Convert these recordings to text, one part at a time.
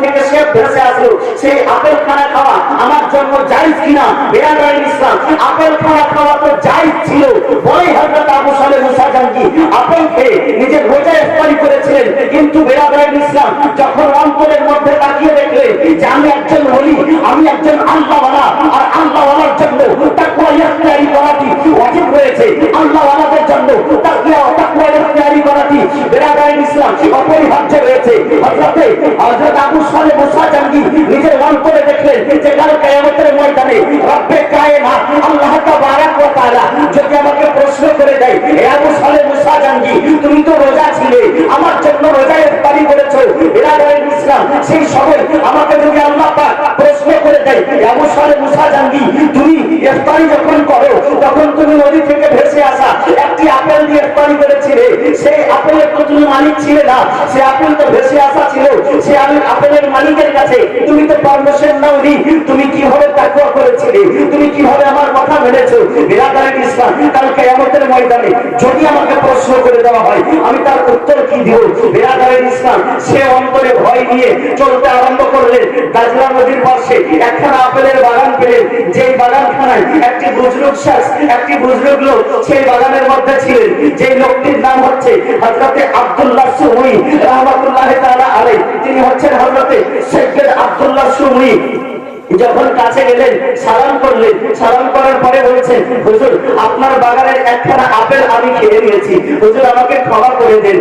থেকে সে ভেসে আসলো, সেই আপেল খানা খাওয়া আমার জন্য জায়েজ কিনা? বেরাদার ইসলাম, আপেল খানা খাওয়া তো জায়েজ ছিল বলেই হযরত আবু সালেহ মুসা জাঙ্গি আপেল খেয়ে নিজের রোজা ইফতারি করেছিলেন। কিন্তু বেরাদার ইসলাম, যখন অন্তরের মধ্যে তাকিয়ে দেখলেন যে আমি একজন ওলি, আমি একজন আল্লাহওয়ালা, আর আল্লাহওয়ালার জন্য তাকওয়া ইখতিয়ারি করাটি ওয়াজিব রয়েছে, আল্লাহওয়ালাদের জন্য তাকওয়া ইখতিয়ারি করাটি বেরাদার ইসলাম অপরিহার্য রয়েছে। হযরত আবু সালেহ মুসা জাঙ্গি নিজের অন্তরে দেখলেন যে কাল কিয়ামতের ময়দানে রব্বে কায়নাত আল্লাহ তাবারাক ওয়া তাআলা যদি আমাকে প্রশ্ন করে দেয়, হে আবু সালেহ মুসা জাঙ্গি, তুমি তো রোজা ছিলে, আমার জন্য রোজা ইফতারি করেছো, বেরাদার ইসলাম, সেই সময় আমাকে যদি আল্লাহ পাক প্রশ্ন করে দেয়, হে আবু সালেহ মুসা জাঙ্গি, তুমি ইফতারি যখন করো তখন তুমি নদী থেকে ভেসে আসা একটি আপেল দিয়ে ইফতারি করেছিলে, সেই আপেলের তো তুমি মালিক ছিলে না, সেই আপেল তো ভেসে আসা ছিল, সেই আপেলের মালিকের কাছে তুমি তো পারমিশন নাওনি, তুমি কিভাবে তাকওয়া করেছিলে, তুমি কিভাবে আমার কথা মেনেছো? বেরাদার ইসলাম, কাল কিয়ামতের ময়দানে যদি আমাকে প্রশ্ন করে দেওয়া হয় আমি তার উত্তর কি দিব? বেরাদার ইসলাম, সে অন্তরে ভয় নিয়ে চলতে আরম্ভ করলেন। দাজলা নদীর পাশে একখানা আপেলের বাগান পেলেন, যেই বাগানখানায় একটি বুজরুগ লোক সেই বাগানের মধ্যে ছিলেন, যে লোকটির নাম হচ্ছে হযরতে আব্দুল্লাহ সুমুই রাহমাতুল্লাহি তাআলা আলাইহি। তিনি হচ্ছেন হযরতে সৈয়দ আব্দুল্লাহ সুমুই। যখন কাছে গেলেন, সালাম করলেন, সালাম করার পরে বলছেন, হুজুর আপনার বাগানের একখানা আপেল আমি খেয়ে নিয়েছি, হুজুর আমাকে ক্ষমা করে দেন।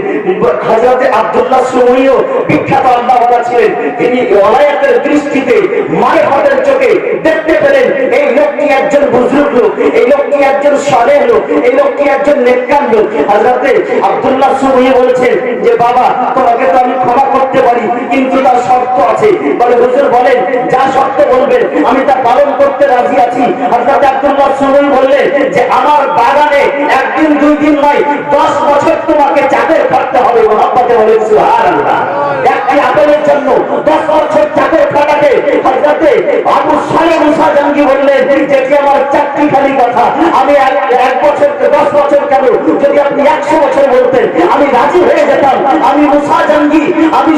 হযরতে আব্দুল্লাহ সুমুইও বিখ্যাত আল্লাহওয়ালা ছিলেন। তিনি ওলায়াতের দৃষ্টিতে মারিফতের চোখে দেখতে পেলেন এই লোকটি একজন বুজুর্গ লোক, এই লোকটি একজন সালেহ লোক, এই লোকটি একজন নেককার লোক। হযরতে আব্দুল্লাহ সুমুই বলছেন যে বাবা, তোমাকে তো আমি ক্ষমা করতে পারি, কিন্তু তার শর্ত আছে। বলে, হুজুর বলেন, যা শর্ত বলবেন আমি তা পালন করতে রাজি আছি। হযরত আব্দুল্লাহ সুমুই বললেন যে আমার বাগানে একদিন দুই দিন নয় 10 বছর তোমাকে চাকর কাটতে হবে। মহব্বতে বলেন সুবহানাল্লাহ। একটি আপেলের জন্য 10 বছর চাকর কাটাতে হযরতে আবু সালেহ মুসা জাঙ্গি বললেন যে কি আমার চাকরি খালি কথা, আমি 1 বছর 10 বছর কেন, যদি আপনি 100 বছর বলতেন আমি রাজি হয়ে যেতাম। আমি মুসা জাঙ্গি, আমি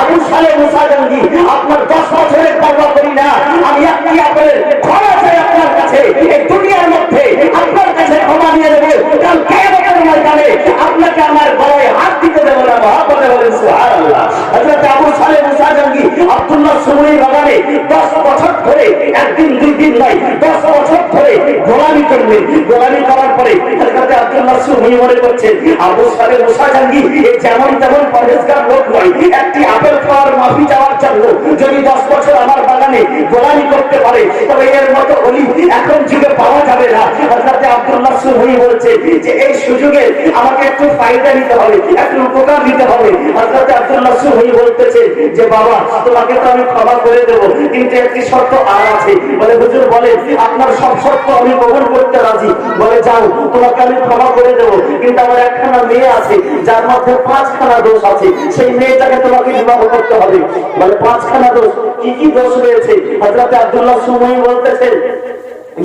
আবু সালেহ মুসা জাঙ্গি আপনার 10 বছরের পরোয়া করি না। আমি একটি আপেলের ক্ষমা চাই আপনার কাছে, এই দুনিয়ার মধ্যে আপনার কাছে ক্ষমা নিয়ে দেবো, কাল কিয়ামতের ময়দানে আপনাকে আমার গলায় হাত দিতে দেবো না। মহব্বতে বলেন সুবহানাল্লাহ। হযরত আবু সালেহ মুসা জাঙ্গি আব্দুল্লাহ সুমুই বাগানে 10 বছর ধরে একদিন দুই দিন নয় 10 বছর ধরে গোলামি করলেন। গোলামি করার পরে হযরত আব্দুল্লাহ সুমুই মনে করছেন আবু সালেহ মুসা জাঙ্গি এই যেমন তেমন পরহেজগার লোক নয়, একটি আপেল খাওয়ার মাফি চাওয়ার জন্য যদি 10 বছর আমার বাগানে গোলামি করতে পারে তবে এর মতো ওলি এখন যুগে পাওয়া যাবে না। হযরত আব্দুল্লাহ সুমুই বলছে যে এই সুযোগে আমাকে একটু ফায়দা নিতে হবে, একটু উপকার দিতে হবে। হযরত আব্দুল্লাহ সুমুই বলতেছে যে বাবা, তোমাকে তো আমি ক্ষমা করে দেব, কিন্তু একটি শর্ত আর আছে। বলে, হুজুর বলে, আপনার সব শর্ত আমি কবুল করতে রাজি। বলে, যাও, তোমাকে আমি ক্ষমা করে দেব, কিন্তু আমার একখানা মেয়ে আছে যার মধ্যে 5খানা দোষ আছে, সেই মেয়েটাকে তোমাকে বিবাহ করতে হবে। বলে, 5খানা দোষ? কি কি দোষ রয়েছে? হযরত আব্দুল্লাহ সুমুই বলতেছেন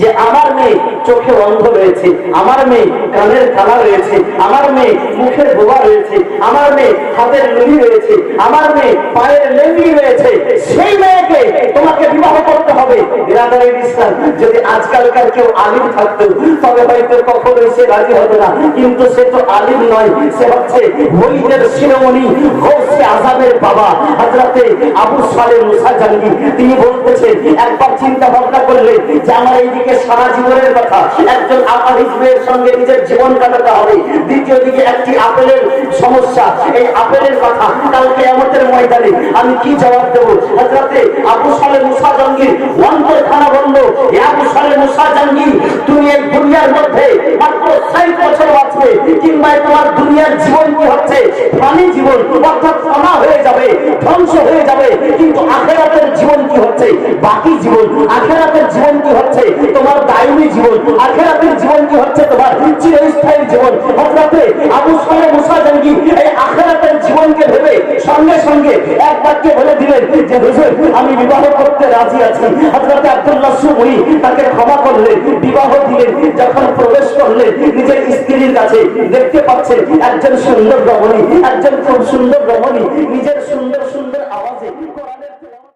যে আমার মেয়ে চোখে অন্ধ রয়েছে, আমার মেয়ে কানের কালা রয়েছে, আমার মেয়ে মুখের বোবা রয়েছে, আমার মেয়ে হাতের লুলি রয়েছে, আমার মেয়ে পায়ের লেঙ্গি রয়েছে, সেই মেয়েকে তোমাকে বিবাহ করতে হবে। বিরাদারের ইসলাম, যদি আজকালকার কেউ আলিম থাকতো তবে হয়তো কখনোই সে রাজি হতো না, কিন্তু সে তো আলিম নয়, সে হচ্ছে ওলিদের শিরোমণি গৌসে আজমের বাবা হযরতে আবু সালেহ মুসা জাঙ্গি। তিনি বলতেছেন, একবার চিন্তা ভাবনা করলেন যে আমার এই সারা জীবনের কথা, একজন আকার হিসেবের সঙ্গে নিজের জীবন কাটাতে হবে, দ্বিতীয় দিকে একটি আপেলের সমস্যা, এই আপেলের কথা কাল কিয়ামতের ময়দানে আমি কি জবাব দেব? হযরতে আবু সালেহ মুসা জাঙ্গির অন্তরখানা বলল, হে আবু সালেহ মুসা জাঙ্গি, তুমি এই দুনিয়ার মধ্যে মাত্র 60 বছর বাঁচবে, কিংবা তোমার দুনিয়ার জীবন কি হচ্ছে ফানি জীবন, অর্থাৎ ফানা হয়ে যাবে, ধ্বংস হয়ে যাবে, কিন্তু আখিরাতের জীবন কি হচ্ছে বাকি জীবন, আখিরাতের জীবন কি হচ্ছে তোমার দায়ী জীবন, আখিরাতের জীবন কি হচ্ছে তোমার চিরস্থায়ী জীবন। হযরতে আবু সালেহ মুসা জাঙ্গি এই আখিরাতের জীবনকে ভেবে সঙ্গে সঙ্গে এক বাক্যে বলে দিলেন যে হুজুর আমি বিবাহ করতে রাজি আছি। হযরতে আব্দুল্লাহ সুমুই তাকে ক্ষমা করলেন, বিবাহ দিলেন। যখন প্রবেশ করলেন নিজের স্ত্রীর কাছে, দেখতে পাচ্ছেন একজন সুন্দর রমণী, একজন খুব সুন্দর রমণী নিজের সুন্দর সুন্দর আওয়াজে কোরআনের তেলাওয়াত